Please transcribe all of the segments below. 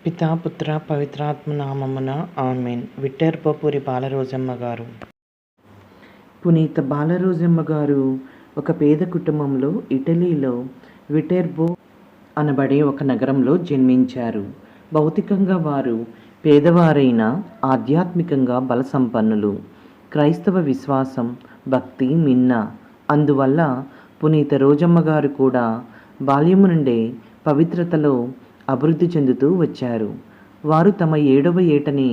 పితా పుత్ర పవిత్రాత్మ నామమున ఆమెన్. విట్టేర్పపూరి బాలరోజమ్మ గారు. పునీత బాలరోజమ్మ గారు ఒక పేద కుటుంబంలో ఇటలీలో విటెర్బో అనబడే ఒక నగరంలో జన్మించారు. భౌతికంగా వారు పేదవారైన ఆధ్యాత్మికంగా బలసంపన్నులు. క్రైస్తవ విశ్వాసం, భక్తి మిన్న. అందువల్ల పునీత రోజమ్మ గారు కూడా బాల్యము నుండే పవిత్రతలో అభివృద్ధి చెందుతూ వచ్చారు. వారు తమ 7వ ఏటని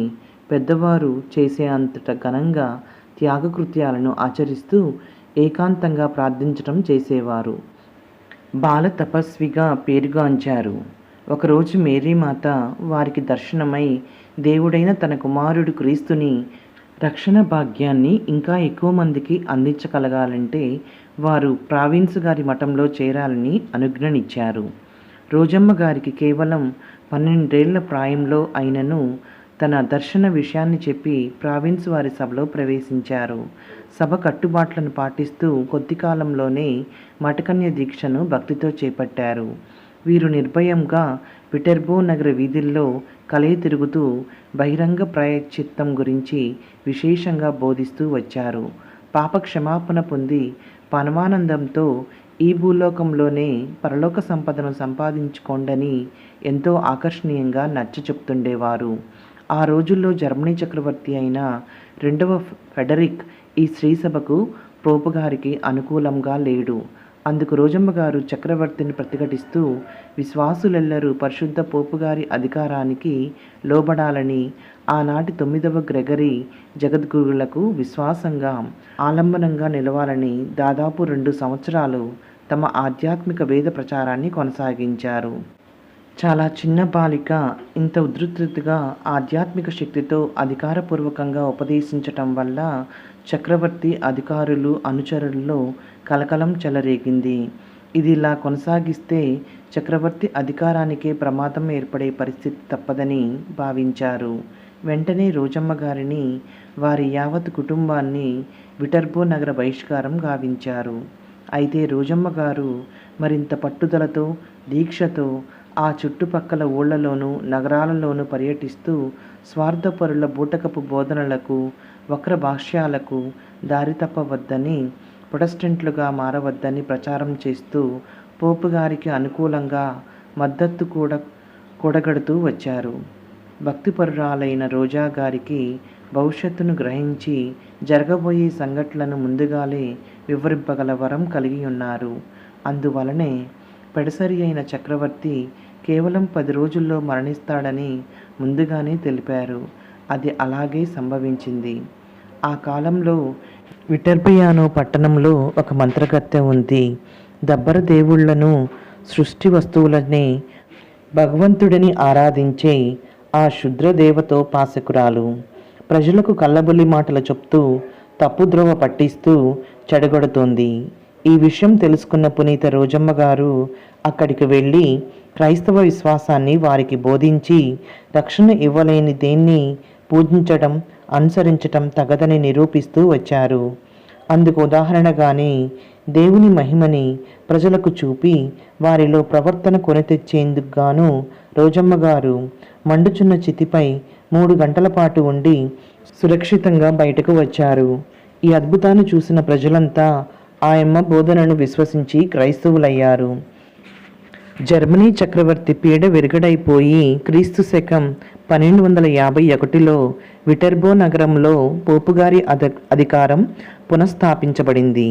పెద్దవారు చేసే అంతట ఘనంగా త్యాగకృత్యాలను ఆచరిస్తూ ఏకాంతంగా ప్రార్థించటం చేసేవారు. బాల తపస్విగా పేరుగాంచారు. ఒకరోజు మేరీమాత వారికి దర్శనమై దేవుడైన తన కుమారుడు క్రీస్తుని రక్షణ భాగ్యాన్ని ఇంకా ఎక్కువ మందికి అందించగలగాలంటే వారు ప్రావిన్స్ గారి మఠంలో చేరాలని అనుజ్ఞనిచ్చారు. రోజమ్మ గారికి కేవలం 12 ఏళ్ల ప్రాయంలో అయినను తన దర్శన విషయాన్ని చెప్పి ప్రావిన్స్ వారి సభలో ప్రవేశించారు. సభ కట్టుబాట్లను పాటిస్తూ కొద్ది కాలంలోనే మఠకన్య దీక్షను భక్తితో చేపట్టారు. వీరు నిర్భయంగా విటెర్బో నగర వీధుల్లో కలయి తిరుగుతూ బహిరంగ ప్రాయశ్చిత్తం గురించి విశేషంగా బోధిస్తూ వచ్చారు. పాప క్షమాపణ పొంది పరమానందంతో ఈ భూలోకంలోనే పరలోక సంపదను సంపాదించుకోండని ఎంతో ఆకర్షణీయంగా నచ్చ చెప్తుండేవారు. ఆ రోజుల్లో జర్మనీ చక్రవర్తి అయిన 2వ ఫెడరిక్ ఈ స్త్రీ సభకు పోపు గారికి అనుకూలంగా లేడు. అందుకు రోజమ్మ గారు చక్రవర్తిని ప్రతిఘటిస్తూ విశ్వాసులెల్లరూ పరిశుద్ధ పోపుగారి అధికారానికి లోబడాలని ఆనాటి 9వ గ్రెగరీ జగద్గురులకు విశ్వాసంగా ఆలంబనంగా నిలవాలని దాదాపు 2 సంవత్సరాలు తమ ఆధ్యాత్మిక వేద ప్రచారాన్ని కొనసాగించారు. చాలా చిన్న బాలిక ఇంత ఉధృతిగా ఆధ్యాత్మిక శక్తితో అధికారపూర్వకంగా ఉపదేశించటం వల్ల చక్రవర్తి అధికారులు అనుచరుల్లో కలకలం చెలరేగింది. ఇది ఇలా కొనసాగిస్తే చక్రవర్తి అధికారానికే ప్రమాదం ఏర్పడే పరిస్థితి తప్పదని భావించారు. వెంటనే రోజమ్మ గారిని వారి యావత్ కుటుంబాన్ని విటెర్బో నగర బహిష్కారం గావించారు. అయితే రోజమ్మ గారు మరింత పట్టుదలతో దీక్షతో ఆ చుట్టుపక్కల ఊళ్ళలోనూ నగరాలలోనూ పర్యటిస్తూ స్వార్థపరుల బూటకపు బోధనలకు వక్ర భాష్యాలకు దారి తప్పవద్దని, ప్రొటెస్టెంట్లుగా మారవద్దని ప్రచారం చేస్తూ పోపు గారికి అనుకూలంగా మద్దతు కూడగడుతూ వచ్చారు. భక్తిపరురాలైన రోజా గారికి భవిష్యత్తును గ్రహించి జరగబోయే సంఘటనలను ముందుగాలే వివరింపగల వరం కలిగి ఉన్నారు. అందువలనే పెడసరి అయిన చక్రవర్తి కేవలం 10 రోజుల్లో మరణిస్తాడని ముందుగానే తెలిపారు. అది అలాగే సంభవించింది. ఆ కాలంలో విటెర్బియానో పట్టణంలో ఒక మంత్రగత్తె ఉంది. దబ్బర దేవుళ్లను, సృష్టి వస్తువులనే భగవంతుడిని ఆరాధించే ఆ క్షుద్ర దేవతోపాసకురాలు. ప్రజలకు కళ్ళబొల్లి మాటలు చెప్తూ తప్పుద్రోవ పట్టిస్తూ చెడగొడుతోంది. ఈ విషయం తెలుసుకున్న పునీత రోజమ్మ గారు అక్కడికి వెళ్ళి క్రైస్తవ విశ్వాసాన్ని వారికి బోధించి రక్షణ ఇవ్వలేని దేన్ని పూజించడం, అనుసరించటం తగదని నిరూపిస్తూ వచ్చారు. అందుకు ఉదాహరణగానే దేవుని మహిమని ప్రజలకు చూపి వారిలో ప్రవర్తన కొనితెచ్చేందుకు గాను రోజమ్మ గారు మండుచున్న చితిపై 3 గంటల పాటు ఉండి సురక్షితంగా బయటకు వచ్చారు. ఈ అద్భుతాన్ని చూసిన ప్రజలంతా ఆయమ్మ బోధనను విశ్వసించి క్రైస్తవులయ్యారు. జర్మనీ చక్రవర్తి పీడ విరగడైపోయి క్రీస్తు శకం 1251లో విటెర్బో నగరంలో పోపుగారి అధికారం పునఃస్థాపించబడింది.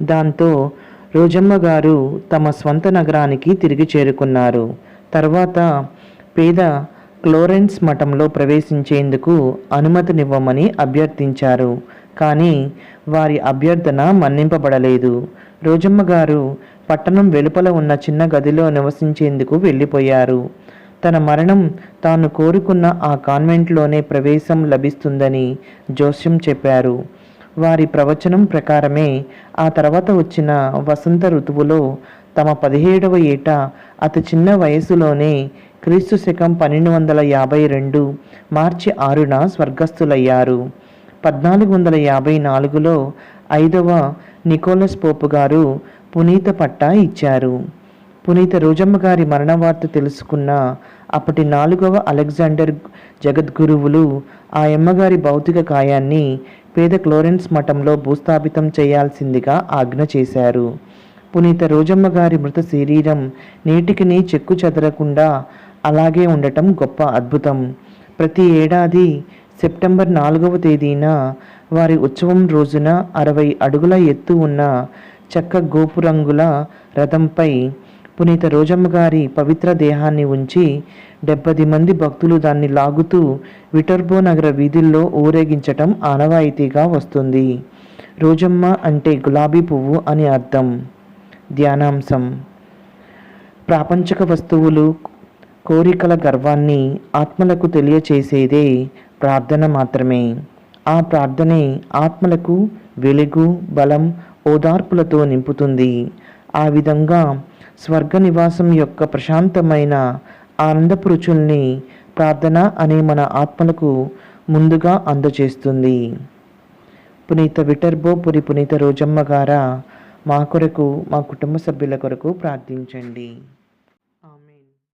దాంతో రోజమ్మ గారు తమ స్వంత నగరానికి తిరిగి చేరుకున్నారు. తర్వాత పేద క్లోరెన్స్ మఠంలో ప్రవేశించేందుకు అనుమతినివ్వమని అభ్యర్థించారు. కానీ వారి అభ్యర్థన మన్నింపబడలేదు. రోజమ్మ గారు పట్టణం వెలుపల ఉన్న చిన్న గదిలో నివసించేందుకు వెళ్ళిపోయారు. తన మరణం తాను కోరుకున్న ఆ కాన్వెంట్లోనే ప్రవేశం లభిస్తుందని జోస్యం చెప్పారు. వారి ప్రవచనం ప్రకారమే ఆ తర్వాత వచ్చిన వసంత ఋతువులో తమ 17వ ఏట అతి చిన్న వయసులోనే క్రీస్తు శకం 1252 మార్చి 6న స్వర్గస్థులయ్యారు. 1454లో 5వ నికోలస్ పోపు గారు పునీత పట్టా ఇచ్చారు. పునీత రోజమ్మ గారి మరణ వార్త తెలుసుకున్న అప్పటి 4వ అలెగ్జాండర్ జగద్గురువులు ఆ యమ్మగారి భౌతిక కాయాన్ని పేద క్లోరెన్స్ మఠంలో భూస్థాపితం చేయాల్సిందిగా ఆజ్ఞ చేశారు. పునీత రోజమ్మ గారి మృత శరీరం నేటికిని చెక్కు చెదరకుండా అలాగే ఉండటం గొప్ప అద్భుతం. ప్రతి ఏడాది సెప్టెంబర్ 4వ తేదీన వారి ఉత్సవం రోజున 60 అడుగుల ఎత్తు ఉన్న చెక్క గోపురంగుల రథంపై పునీత రోజమ్మ గారి పవిత్ర దేహాన్ని ఉంచి 70 మంది భక్తులు దాన్ని లాగుతూ విటర్బో నగర వీధుల్లో ఊరేగించటం ఆనవాయితీగా వస్తుంది. రోజమ్మ అంటే గులాబీ పువ్వు అని అర్థం. ధ్యానాంశం: ప్రాపంచిక వస్తువులు, కోరికల గర్వాన్ని ఆత్మలకు తెలియచేసేదే ప్రార్థన మాత్రమే. ఆ ప్రార్థనే ఆత్మలకు వెలుగు, బలం, ఓదార్పులతో నింపుతుంది. ఆ విధంగా స్వర్గ నివాసం యొక్క ప్రశాంతమైన ఆనందపు రుచుల్ని ప్రార్థన అనే మన ఆత్మలకు ముందుగా అందజేస్తుంది. పునీత విటర్బో పురి పునీత రోజమ్మ గారా, మా కొరకు, మా కుటుంబ సభ్యుల కొరకు ప్రార్థించండి.